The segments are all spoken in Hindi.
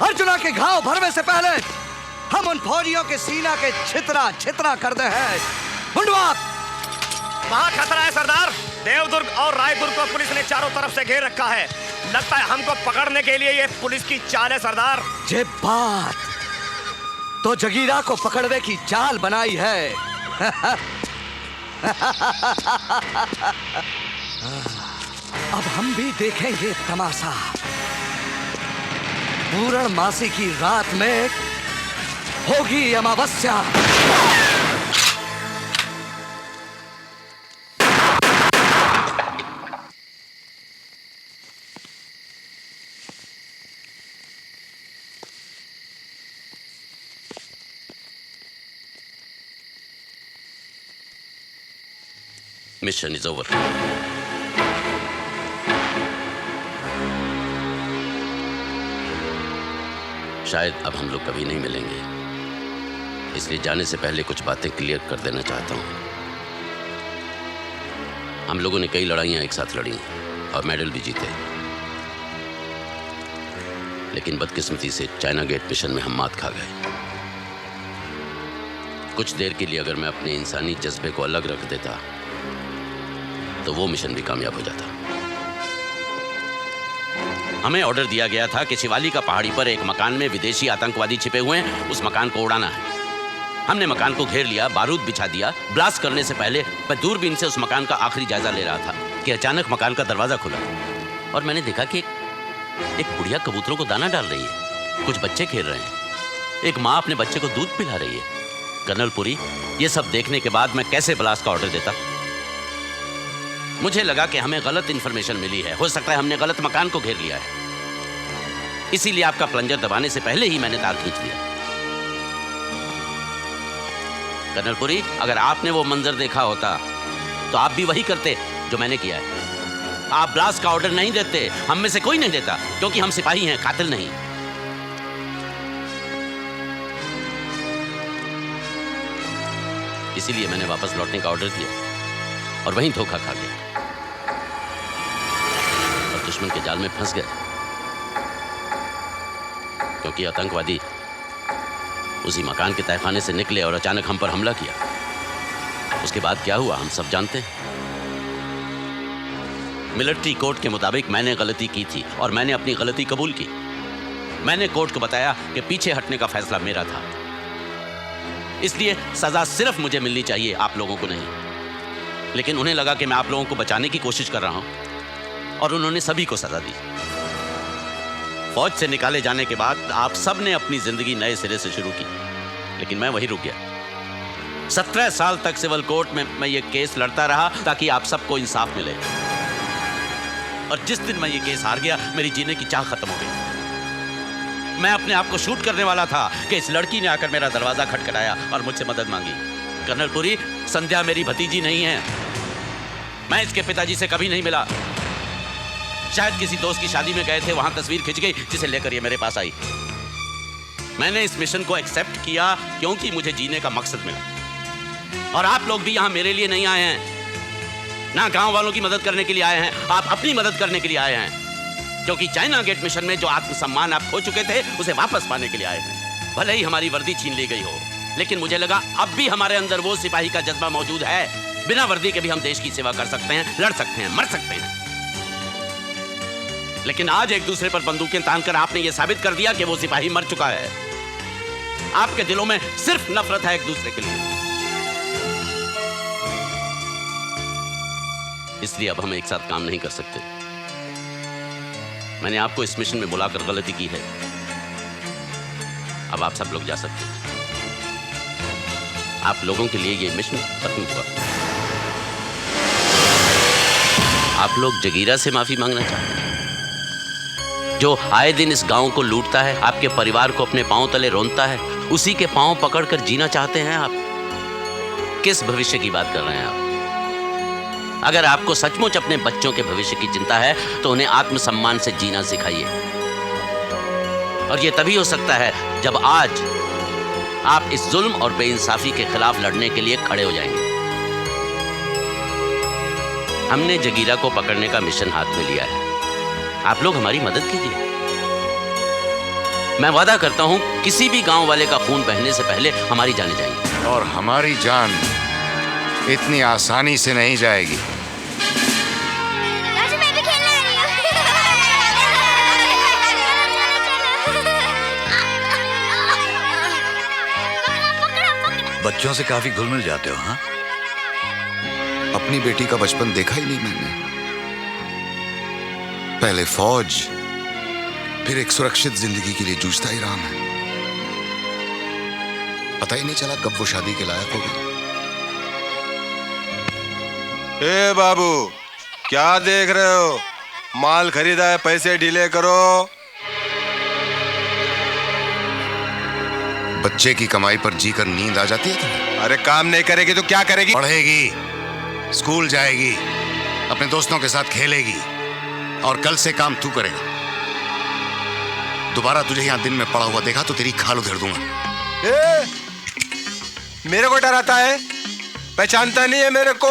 अर्जुना के घाव भरने से पहले हम उन फौजियों के सीना के छितरा छितरा कर दे हैं। मुंडवा, वहां खतरा है सरदार। देवदुर्ग और रायदुर्ग को पुलिस ने चारों तरफ से घेर रखा है। लगता है हमको पकड़ने के लिए ये पुलिस की चाल है सरदार। ये बात तो जगीरा को पकड़ने की चाल बनाई है। अब हम भी देखेंगे तमाशा। पूर्णमासी की रात में होगी अमावस्या। Mission is over. शायद अब हम लोग कभी नहीं मिलेंगे, इसलिए जाने से पहले कुछ बातें क्लियर कर देना चाहता हूं। हम लोगों ने कई लड़ाइयां एक साथ लड़ी और मेडल भी जीते, लेकिन बदकिस्मती से चाइना गेट मिशन में हम मात खा गए। कुछ देर के लिए अगर मैं अपने इंसानी जज्बे को अलग रख देता तो वो मिशन भी कामयाब हो जाता। हमें ऑर्डर दिया गया था कि शिवाली का पहाड़ी पर एक मकान में विदेशी आतंकवादी छिपे हुए हैं, उस मकान को उड़ाना है। हमने मकान को घेर लिया, बारूद बिछा दिया। ब्लास्ट करने से पहले मैं दूरबीन से उस मकान का आखिरी जायजा ले रहा था कि अचानक मकान का दरवाजा खुला और मैंने देखा कि एक बुढ़िया कबूतरों को दाना डाल रही है, कुछ बच्चे खेल रहे हैं, एक माँ अपने बच्चे को दूध पिला रही है। कर्नल पुरी, ये सब देखने के बाद मैं कैसे ब्लास्ट का ऑर्डर देता? मुझे लगा कि हमें गलत इंफॉर्मेशन मिली है, हो सकता है हमने गलत मकान को घेर लिया है, इसीलिए आपका प्लंजर दबाने से पहले ही मैंने तार खींच लिया। कर्नल पुरी, अगर आपने वो मंजर देखा होता तो आप भी वही करते जो मैंने किया है। आप ब्लास्ट का ऑर्डर नहीं देते, हम में से कोई नहीं देता, क्योंकि हम सिपाही हैं, कातिल नहीं। इसीलिए मैंने वापस लौटने का ऑर्डर दिया और वहीं धोखा खा गया और दुश्मन के जाल में फंस गए, क्योंकि आतंकवादी उसी मकान के तहखाने से निकले और अचानक हम पर हमला किया। उसके बाद क्या हुआ हम सब जानते हैं। मिलिट्री कोर्ट के मुताबिक मैंने गलती की थी और मैंने अपनी गलती कबूल की। मैंने कोर्ट को बताया कि पीछे हटने का फैसला मेरा था, इसलिए सजा सिर्फ मुझे मिलनी चाहिए, आप लोगों को नहीं। लेकिन उन्हें लगा कि मैं आप लोगों को बचाने की कोशिश कर रहा हूं और उन्होंने सभी को सजा दी। फौज से निकाले जाने के बाद आप सब ने अपनी जिंदगी नए सिरे से शुरू की, लेकिन मैं वहीं रुक गया। 17 साल तक सिविल कोर्ट में मैं ये केस लड़ता रहा ताकि आप सबको इंसाफ मिले, और जिस दिन मैं ये केस हार गया मेरी जीने की चाह खत्म हो गई। मैं अपने आप को शूट करने वाला था कि इस लड़की ने आकर मेरा दरवाजा खटखटाया और मुझसे मदद मांगी। कर्नल पुरी, संध्या मेरी भतीजी नहीं है, मैं इसके पिताजी से कभी नहीं मिला। शायद किसी दोस्त की शादी में गए थे, वहां तस्वीर खिंच गई जिसे लेकर ये मेरे पास आई। मैंने इस मिशन को एक्सेप्ट किया क्योंकि मुझे जीने का मकसद मिला। और आप लोग भी यहां मेरे लिए नहीं आए हैं, ना गांव वालों की मदद करने के लिए आए हैं, आप अपनी मदद करने के लिए आए हैं, क्योंकि चाइना गेट मिशन में जो आत्मसम्मान आप खो चुके थे उसे वापस पाने के लिए आए हैं। भले ही हमारी वर्दी छीन ली गई हो, लेकिन मुझे लगा अब भी हमारे अंदर वो सिपाही का जज्बा मौजूद है। बिना वर्दी के भी हम देश की सेवा कर सकते हैं, लड़ सकते हैं, मर सकते हैं। लेकिन आज एक दूसरे पर बंदूकें तानकर आपने ये साबित कर दिया कि वो सिपाही मर चुका है। आपके दिलों में सिर्फ नफरत है एक दूसरे के लिए। इसलिए अब हम एक साथ काम नहीं कर सकते। मैंने आपको इस मिशन में बुलाकर गलती की है, अब आप सब लोग जा सकते हैं। आप लोगों के लिए ये मिशन खत्म हुआ। आप लोग जगीरा से माफी मांगना चाहते हैं, जो आए दिन इस गांव को लूटता है, आपके परिवार को अपने पांव तले रोंदता है, उसी के पांव पकड़कर जीना चाहते हैं आप? किस भविष्य की बात कर रहे हैं आप? अगर आपको सचमुच अपने बच्चों के भविष्य की चिंता है तो उन्हें आत्मसम्मान से जीना सिखाइए। और यह तभी हो सकता है जब आज आप इस जुल्म और बेइंसाफी के खिलाफ लड़ने के लिए खड़े हो जाएंगे। हमने जगीरा को पकड़ने का मिशन हाथ में लिया है, आप लोग हमारी मदद कीजिए। मैं वादा करता हूँ किसी भी गांव वाले का खून बहने से पहले हमारी जाने जाएंगी। और हमारी जान इतनी आसानी से नहीं जाएगी। राजू मैं भी खेलने आ रही हूँ। बच्चों से काफी घुल मिल जाते हो, हाँ? अपनी बेटी का बचपन देखा ही नहीं मैंने। पहले फौज, फिर एक सुरक्षित जिंदगी के लिए जूझता ही रहा मैं। पता ही नहीं चला कब वो शादी के लायक हो गई। ए बाबू, क्या देख रहे हो? माल खरीदा है, पैसे ढीले करो। बच्चे की कमाई पर जीकर नींद आ जाती है तुम्हें? अरे काम नहीं करेगी तो क्या करेगी? पढ़ेगी, स्कूल जाएगी, अपने दोस्तों के साथ खेलेगी, और कल से काम तू करेगा। दोबारा तुझे यहां दिन में पड़ा हुआ देखा तो तेरी खाल उधेड़ दूंगा। मेरे को डराता है? पहचानता नहीं है मेरे को?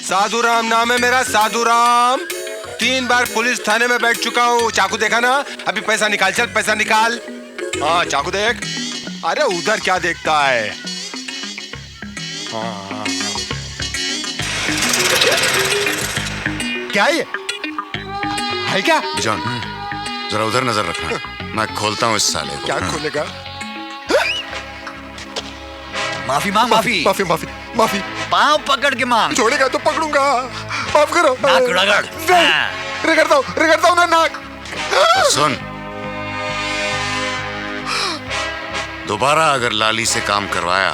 साधु राम नाम है मेरा, साधु राम। 3 बार पुलिस थाने में बैठ चुका हूँ। चाकू देखा ना? अभी पैसा निकाल, चल पैसा निकाल। हाँ चाकू देख। अरे उधर क्या देखता है? हाँ। क्या है क्या? जॉन, जरा उधर नजर रखना। मैं खोलता हूँ इस साले को। क्या खोलेगा? माफी मांग, माफी माफी माफी माफी। पाँव पकड़ के मांग। छोड़ेगा तो पकड़ूंगा। माफ करो। नाक रगड़। रगड़ता हूँ ना नाक। और सुन, दोबारा अगर लाली से काम करवाया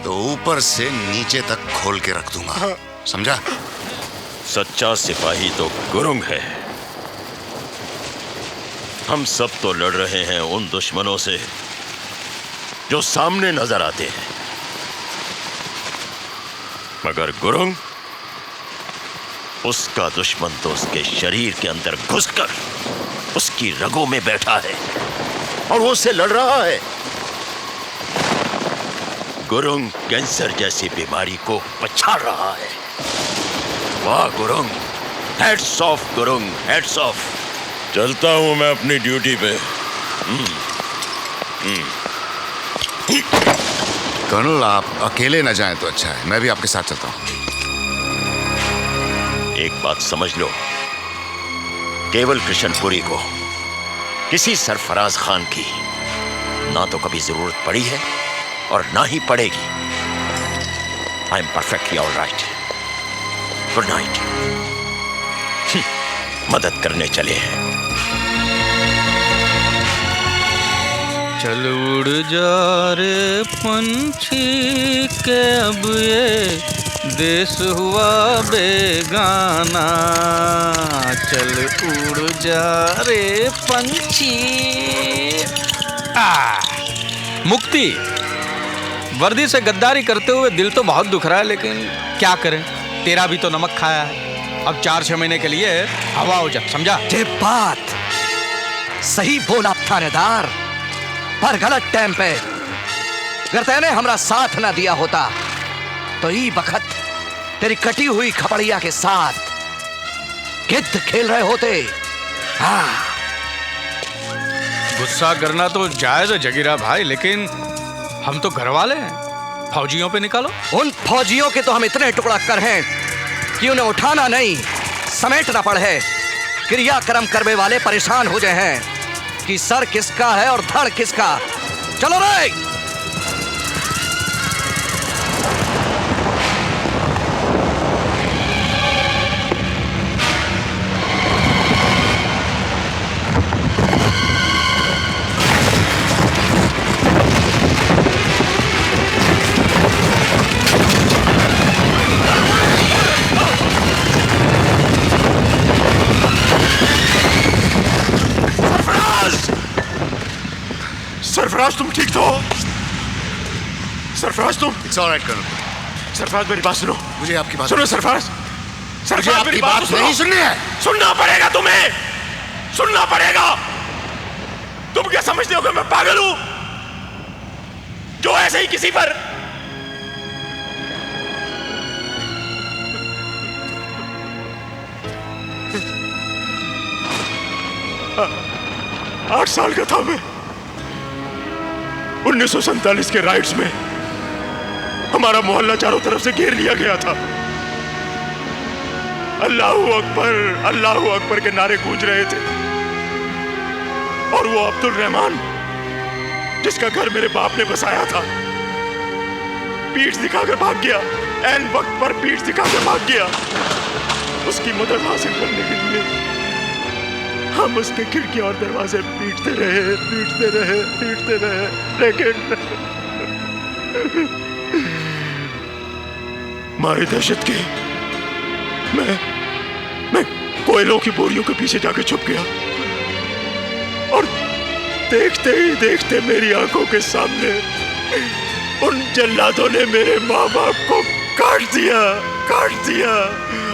तो ऊपर से नीचे तक खोल के रख दूंगा, समझा? सच्चा सिपाही तो गुरुंग है। हम सब तो लड़ रहे हैं उन दुश्मनों से जो सामने नजर आते हैं, मगर गुरुंग, उसका दुश्मन तो उसके शरीर के अंदर घुसकर उसकी रगों में बैठा है और वो उससे लड़ रहा है। गुरुंग कैंसर जैसी बीमारी को पछाड़ रहा है। वाह Gurung, heads of Gurung, heads of. चलता हूं मैं अपनी ड्यूटी पे। कर्नल, आप अकेले न जाएं तो अच्छा है। मैं भी आपके साथ चलता हूं। एक बात समझ लो, केवल कृष्णपुरी को किसी सरफराज खान की ना तो कभी जरूरत पड़ी है और ना ही पड़ेगी। I am perfectly all right. Good night. मदद करने चले हैं। चल उड़ जा रे पंछी के अब ये देश हुआ बेगाना। चल उड़ जा रे पंछी। मुक्ति। वर्दी से गद्दारी करते हुए दिल तो बहुत दुख रहा है, लेकिन क्या करें, तेरा भी तो नमक खाया है। अब 4-6 महीने के लिए हवा हो जा, समझा? ये बात सही बोला थानेदार, पर गलत टाइम पे। अगर तैने हमारा साथ ना दिया होता तो ई वक्त तेरी कटी हुई खपड़िया के साथ गिद्ध खेल रहे होते। हाँ। गुस्सा करना तो जायज है जगीरा भाई, लेकिन हम तो घर वाले हैं। फौजियों पे निकालो। उन फौजियों के तो हम इतने टुकड़ा कर हैं कि उन्हें उठाना नहीं, समेटना पड़े। क्रियाक्रम करने वाले परेशान हो गए हैं कि सर किसका है और धड़ किसका। चलो रे। सरफराज, तुम ठीक तो? सरफराज तुम? It's all right, colonel. Sarfaraz मेरी बात सुनो। मुझे आपकी बात सुनो सरफराज। मुझे आपकी बात नहीं सुननी है। सुनना पड़ेगा तुम्हें, सुनना पड़ेगा। तुम क्या समझते हो कि मैं पागल हूं जो ऐसे ही किसी पर 8 साल का था मैं। 1947 के राइट्स में हमारा मोहल्ला चारों तरफ से घेर लिया गया था। अल्लाहू अकबर के नारे गूंज रहे थे और वो अब्दुल रहमान, जिसका घर मेरे बाप ने बसाया था, पीठ दिखाकर भाग गया। ऐन वक्त पर पीठ दिखाकर भाग गया। उसकी मदद हासिल करने के लिए हम उसके खिड़की और दरवाजे पीटते रहे, लेकिन मारे दहशत के मैं कोयलों की बोरियों के पीछे जाकर छुप गया और देखते ही देखते मेरी आंखों के सामने उन जल्लादों ने मेरे माँ बाप को काट दिया।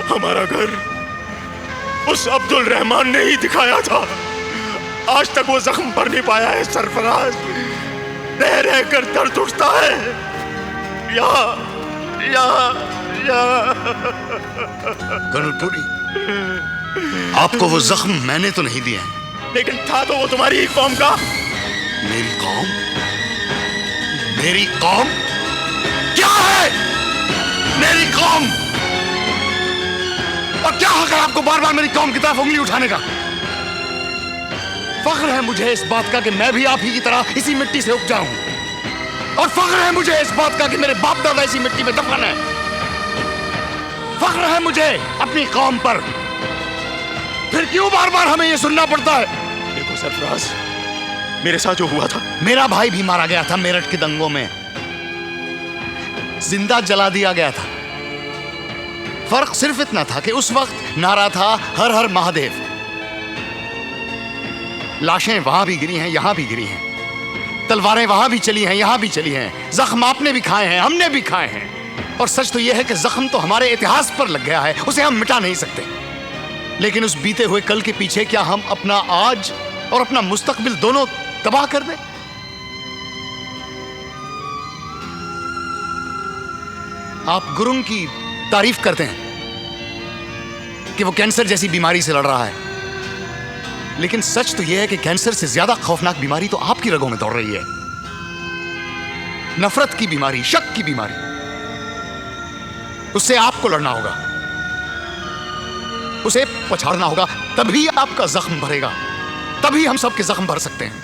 हमारा घर उस अब्दुल रहमान ने ही दिखाया था। आज तक वो जख्म भर नहीं पाया है सरफराज। रह रह कर दर्द उठता है। कर्नल पुरी, आपको वो जख्म मैंने तो नहीं दिया है। लेकिन था तो वो तुम्हारी ही कौम का। मेरी कौम? मेरी कौम क्या है? मेरी कौम? और क्या हक है आपको बार बार मेरी कौम की तरफ उंगली उठाने का? फख्र है मुझे इस बात का कि मैं भी आप ही की तरह इसी मिट्टी से उपजा हूं, और फख्र है मुझे इस बात का कि मेरे बाप दादा इसी मिट्टी में दफन है। फख्र है मुझे अपनी कौम पर। फिर क्यों बार बार हमें यह सुनना पड़ता है? देखो सरफराज, मेरे साथ जो हुआ था, मेरा भाई भी मारा गया था मेरठ के दंगों में, जिंदा जला दिया गया था। फर्क सिर्फ इतना था कि उस वक्त नारा था हर हर महादेव। लाशें वहां भी गिरी हैं, यहां भी गिरी हैं, तलवारें वहां भी चली हैं, यहां भी चली हैं, जख्म आपने भी खाए हैं, हमने भी खाए हैं। और सच तो यह है कि जख्म तो हमारे इतिहास पर लग गया है, उसे हम मिटा नहीं सकते। लेकिन उस बीते हुए कल के पीछे क्या हम अपना आज और अपना मुस्तकबिल दोनों तबाह कर दें? आप गुरुंग की तारीफ करते हैं कि वो कैंसर जैसी बीमारी से लड़ रहा है, लेकिन सच तो यह है कि कैंसर से ज्यादा खौफनाक बीमारी तो आपकी रगों में दौड़ रही है। नफरत की बीमारी, शक की बीमारी। उससे आपको लड़ना होगा, उसे पछाड़ना होगा, तभी आपका जख्म भरेगा, तभी हम सबके जख्म भर सकते हैं।